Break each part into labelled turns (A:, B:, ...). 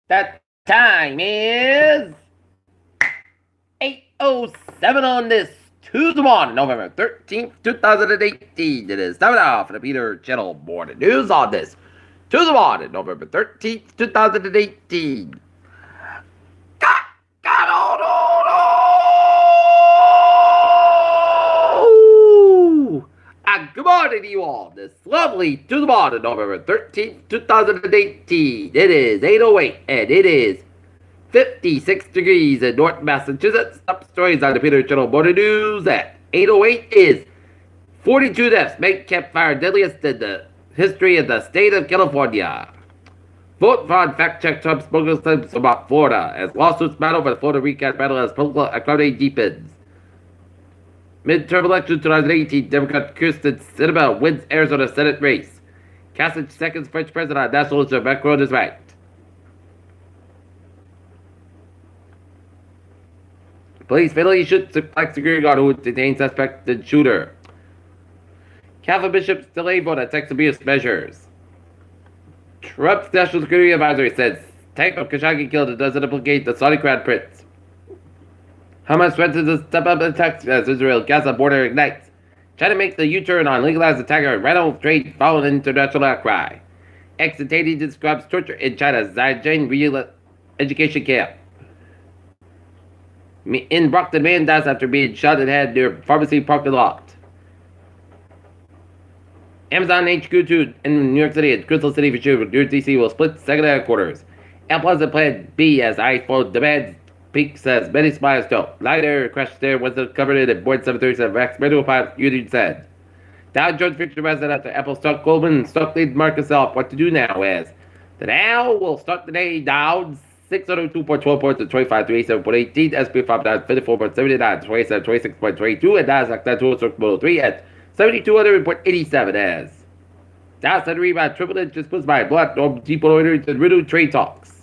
A: That time is 8:07 on this Tuesday morning, November 13th, 2018. It is 7 off for the Peter Channel Morning News on this Tuesday morning, November 13th, 2018. God, God, oh, no! And good morning to you all. This lovely Tuesday morning, November 13th, 2018. It is 8:08 and it is 56 degrees in North Massachusetts. Top stories on the Peter Channel Morning News at 8:08 is 42 deaths make campfire deadliest in the history of the state of California. Vote fraud fact-check Trump's bogus claims about Florida as lawsuits battle for the Florida recount battle as political economy deepens. Midterm election 2018, Democrat Kirsten Sinema wins Arizona Senate race. Kasich seconds French president on national issue. Macron is ranked. Police fatally shoot black security guard who detained suspected shooter. Catholic bishops delay vote on sex abuse measures. Trump's national security advisory says tank of Khashoggi killed and doesn't implicate the Saudi crown prince. Hamas threatens to step up attacks as Israel-Gaza border ignites. China makes the U-turn on legalized attacker Ronald trade following international outcry. Ex-detainee describes torture in China's Zhejiang re-education camp. In Brockton, man dies after being shot in the head near pharmacy parking lot. Amazon HQ 2 in New York City and Crystal City for sure. New York DC will split second headquarters. Apple has a plan B as iPhone demands. Peak says many spies don't. LiDAR crash there was covered in Boeing 737 MAX. Manual pilot Union said. Dow Jones Future President after Apple stock Goldman stock lead market sell. What to do now is the Dow will start the day down 602.12 points to 25,387.18. SP 554.79, 27, 26.22, and Nasdaq 926.03 at 7,200.87 as. Dow said rebound triple digits pushed by blood on deeper and riddle trade talks.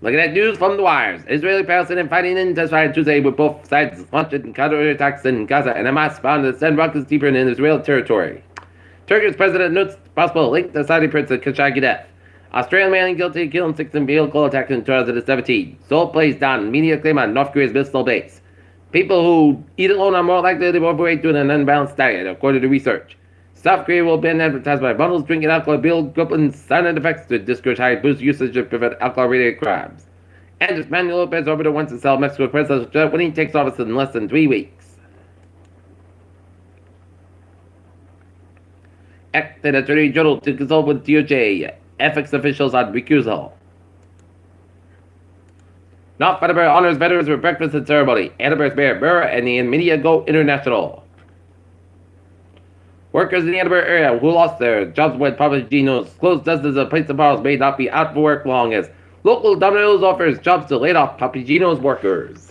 A: Looking at news from the wires. Israeli-Palestinian fighting intensified Tuesday with both sides launching counterattacks in Gaza and Hamas bound to send rockets deeper in Israeli territory. Turkish president notes possible link to Saudi prince of Khashoggi death. Australian man guilty of killing 6 in vehicle attack in 2017. Seoul plays down media claim on North Korea's missile base. People who eat alone are more likely to be overweight due to an unbalanced diet, according to research. South Korea will ban advertised by bundles drinking alcohol, build Goblin silent effects to discourage high boost usage to prevent alcohol-related crimes. And Manuel Lopez Obrador wants to sell Mexico presidential jet when he takes office in less than 3 weeks. Acting Attorney General to consult with DOJ ethics officials on recusal. North Attleboro honors veterans with breakfast and ceremony. Attleboro's Mayor Burr and the media go international. Workers in the Attleboro area who lost their jobs when Papagenos closed dozens of places and bars may not be out for work long as local Domino's offers jobs to laid off Papagenos workers.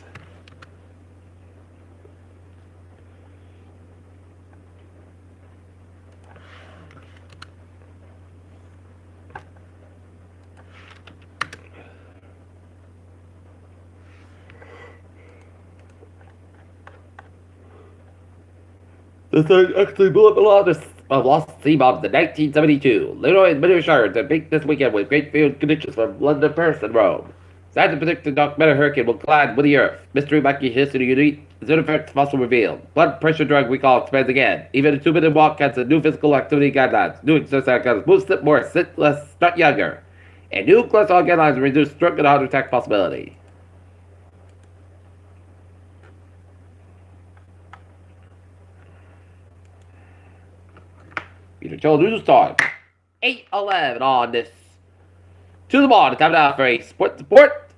A: The thing actually blew up a lot of lost sea bombs in 1972. Leroy and Minnesota to peak this weekend with great field conditions from London, Paris, and Rome. Scientists predict the documentary hurricane will collide with the Earth. Mystery Monkey history unique. Zero effect fossil revealed. Blood pressure drug recall expands again. Even a 2-minute walk has a new physical activity guidelines. New exercise guidelines. Move, sit more, sit less, start younger. And new cholesterol guidelines reduce stroke and heart attack possibility. Peter Joe News Time. 8:11 on this. To the ball, time now for a sports report.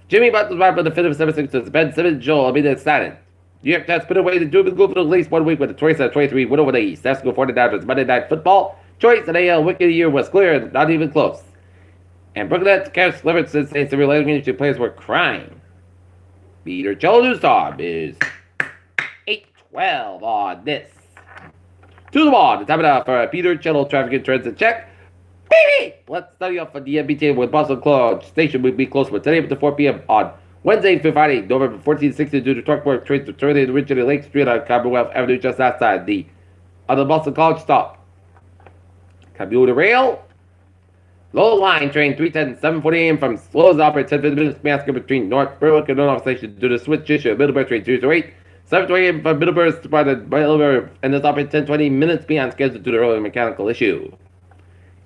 A: Jimmy Butler's right for the 5th of 76ers. Ben Simmons, Joel Embiid excited. New York Jets put away the Doom Globe for at least 1 week with a 27-23 win over the East. That's go 49ers Monday Night Football. Choice and AL Wicked of the Year was clear and not even close. And Brooklyn Nets Cash Leverage says the related industry players were crying. Peter Joe News Time is 8:12 on this. To the ball, time enough for a Peter Channel traffic and transit check. Baby! Let's study off for the MBTA with Boston College Station will be closed from today up to 4 p.m. on Wednesday through Friday, November 14th, 16th, due to truck work. Trains to terminate originally Lake Street on Commonwealth Avenue just outside the Boston College stop. Commuter rail. Low line train 310, 7:40 a.m. from slows operate 10 minutes basket between North Berwick and North Station to the switch issue Middleburg train 208. 7:20 a.m. from Middleburg spotted by Middleburg and this operates 10:20 minutes beyond schedule due to early mechanical issue.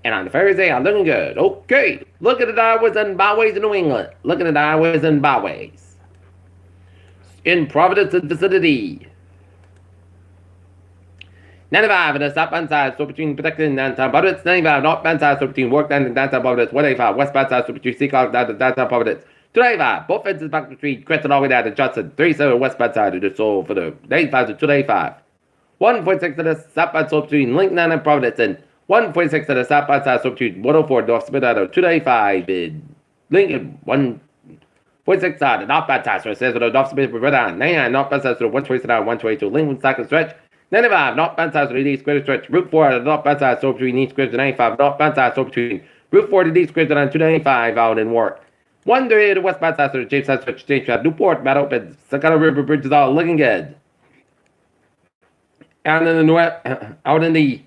A: And on Thursday, I'm looking good. Okay, look at the highways and byways in New England. Look at the highways and byways. In Providence and vicinity. 95 and the southbound side, so between Protected and downtown Providence. 95 northbound side, so between Workland and downtown Providence. 185 westbound side, so between Seacock and downtown Providence. 295, both fences back between Crescent all the way down to Johnson. 37 westbound side, to so for the 95 to 285. 146 to the southbound, so between Lincoln and Providence. And 146 to the southbound side, so between 104 North Smith out of 295 in Lincoln. 146 side, the northbound side, so it says for the North Smith River down. 99 northbound side, so 127 122 Lincoln Cycle Stretch. 95 northbound side, so the East Square Stretch. Route 4 the northbound side, so between East Square and 95 northbound side, so between Route 4 to East Square and 295 out in Warwick. 130 the westbound side, so the James Side Stretch, James Side, Newport, Mount Open, Sakana River Bridge is all looking good. Out in the north, out in the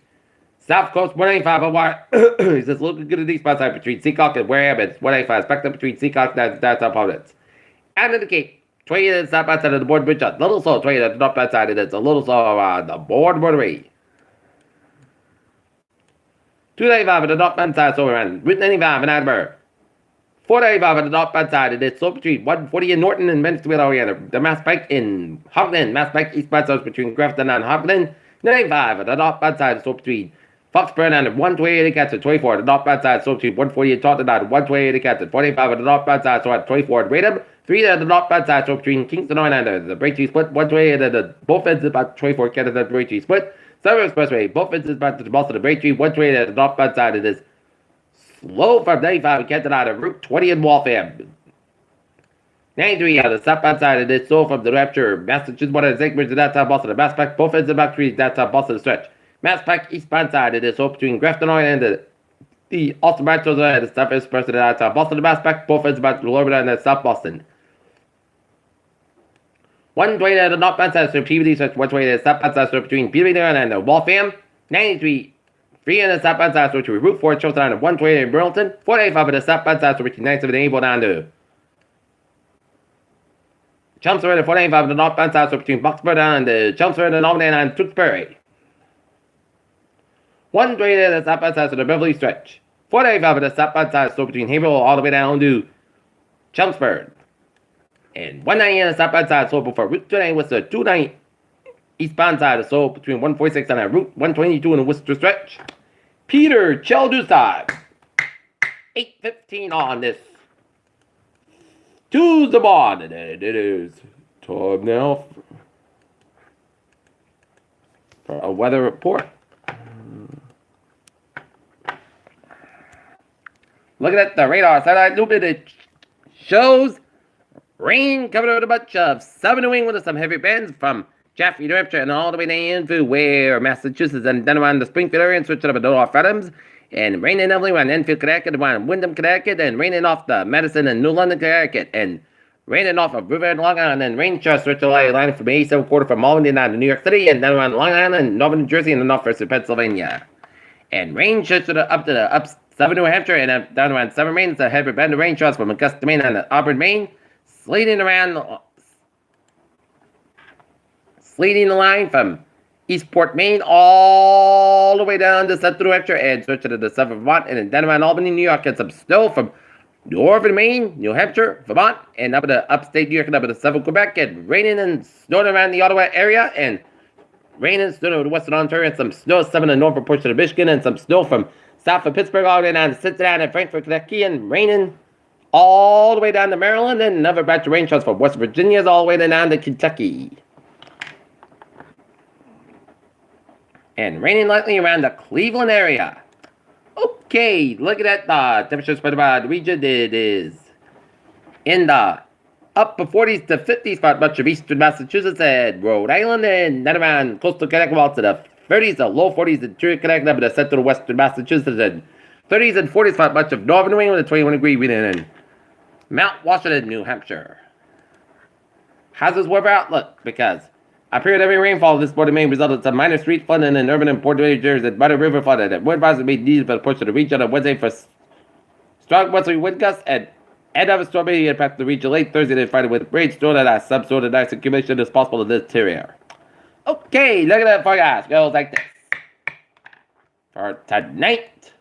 A: South Coast, 185 Hawaii. He says looking good at the eastbound side between Seacock and Wareham. It's 185 backed up between Seacock and downtown Providence. And in the Cape, 20 to the southbound side of the board bridge, a little slow, 20 to the northbound side, and it's a little slow on the borderway. 295 at the northbound side, so around Route 95 in Attleboro. 495 at the northbound side, and it's so between 140 in Norton and Mansfield area. The Mass Pike in Hogland, Mass Pike eastbound side between Grafton and Hogland. 95 at the northbound side, so between Foxburn and 128 at Catton. 24 at the northbound side, so between 140 and Taunton and 128 at Catton. 45 at the northbound side, so at 24 at Radham. 3 at the northbound side, so between Kingston and the Braintree Split. 128 at the both ends about 24 at the Braintree Split. Southern Expressway, both ends about the Boston and Braintree. 128 at the northbound side, it is slow from 95 at Canton out of Route 20 in Waltham. 93 at the southbound side, it is slow from the Rapture, Massachusetts, one of the Bridge to downtown Boston. The Mass Pike, both ends about 3 downtown Boston stretch. Mass Pike eastbound side, it is slow between Grafton and the Austin Ranchos and the South Express to downtown Boston. The Mass Pike, both ends about Florida and South Boston. 120 at the northbound side, so Peabody stretch. 120 at the southbound side, so between Peabody and Waltham. 93. 3 on the southbound side, so between Route 4, Chilton, and 120 in Burlington. 485 at the southbound side, so between 97 and Able down to Chelmsford, and 485 at the northbound side, so between Boxford and Chelmsford and Albany and Tewksbury. 120 at the southbound side, so the Beverly stretch. 485 at the southbound side, so between Haverhill all the way down to Chelmsford. And 190 on the southbound side, so before Route 29 was the 290 eastbound side, so between 146 and Route 122 in the Worcester stretch. Peter Chelder's time. 8:15 on this Tuesday morning, and it is time now for a weather report. Looking at the radar satellite, it shows rain coming over a bunch of southern New England with some heavy bands from Jaffrey, New Hampshire, and all the way down to where Massachusetts and then around the Springfield area and switching up to North Adams. And raining heavily around Enfield, Connecticut, around Wyndham, Connecticut, and raining off the Madison and New London, Connecticut, and raining off of River and Long Island, and rain showers switching line from 87 quarter from Albany down to New York City, and then around Long Island, and Northern New Jersey, and then northwest of Pennsylvania. And rain showers up to the up 7 New Hampshire, and down around 7 Maine. It's a heavy band of rain showers from Augusta, Maine, and Auburn, Maine. Sleeting the line from Eastport, Maine, all the way down to Central New Hampshire and switching to the southern Vermont, and then around Albany, New York, and some snow from northern Maine, New Hampshire, Vermont, and up to upstate New York, and up to southern Quebec, and raining and snowing around the Ottawa area, and rain and snow to western Ontario, and some snow some in the northern portion of Michigan, and some snow from south of Pittsburgh all the way down to Cincinnati and Frankfort, Kentucky, and raining all the way down to Maryland, and another batch of rain showers from West Virginia all the way down to Kentucky. And raining lightly around the Cleveland area. Okay, look at that. The temperature spread by the region. It is in the upper 40s to 50s for much of eastern Massachusetts and Rhode Island, and then around coastal Connecticut to the 30s to low 40s in Connecticut, up to central western Massachusetts, and 30s and 40s for much of northern New England, and 21-degree wind in Mount Washington, New Hampshire. How's this weather outlook? Because A period of heavy rainfall this morning may result in some minor street flooding in urban and port areas and minor river flooding. And wind advisory may be needed for the portion of the region on Wednesday for strong westerly wind gusts and of a storm may impact the region late Thursday and Friday with rain stored at some sort of nice accumulation is possible in this area. Okay, look at that forecast. Goes like this. For tonight.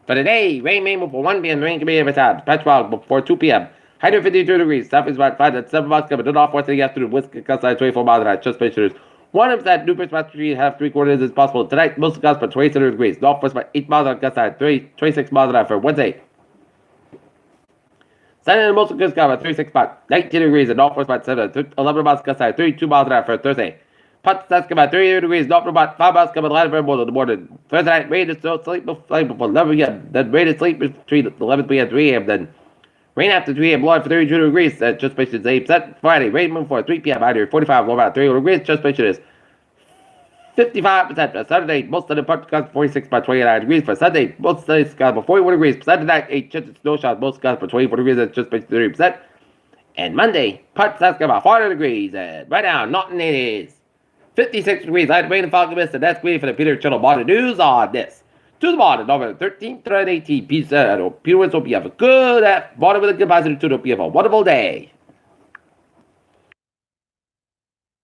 A: For today, rain may move for 1 p.m. Rain can be every time. Patch fog before 2 p.m. 152 degrees. Southeast about 5 at 7 miles coming. Not off west in the afternoon. West gust 24 miles an hour. Just make sure there's 1% new percent about 3.5 is possible. Tonight, most gusts for 27 degrees. Northwest by 8 miles an hour. Gust 26 miles an hour for Wednesday. Sunday and most gusts about 36 about 19 degrees. And northwest by 11 miles gust 32 miles an hour for Thursday. Pot that's about 38 degrees, not for about 5 miles coming light for more in the morning. Thursday night, rain is still sleep before 11 p.m. Then rain and sleep between 11 p.m. and 3 a.m. Then rain after 3 a.m. low for 32 degrees. Just mentioned is 8%. Friday, rain moon for 3 p.m. High 45, low about 30 degrees. Just mentioned is 55%. Saturday, most of the parts got 46 by 29 degrees. For Sunday, most days got for 41 degrees. Sunday night, 8 chance of snow showers. Most got for 24 degrees. That's just mentioned 30%. And Monday, parts that's got about 40 degrees. And right now, Norton it is 56 degrees, light rain and fog mist, and that's great for the Peter Channel Morning News on this. To the morning, November 13th, 2018. Peace out. Peter Wentz, hope you have a good morning with a good positive tune. Hope you have a wonderful day.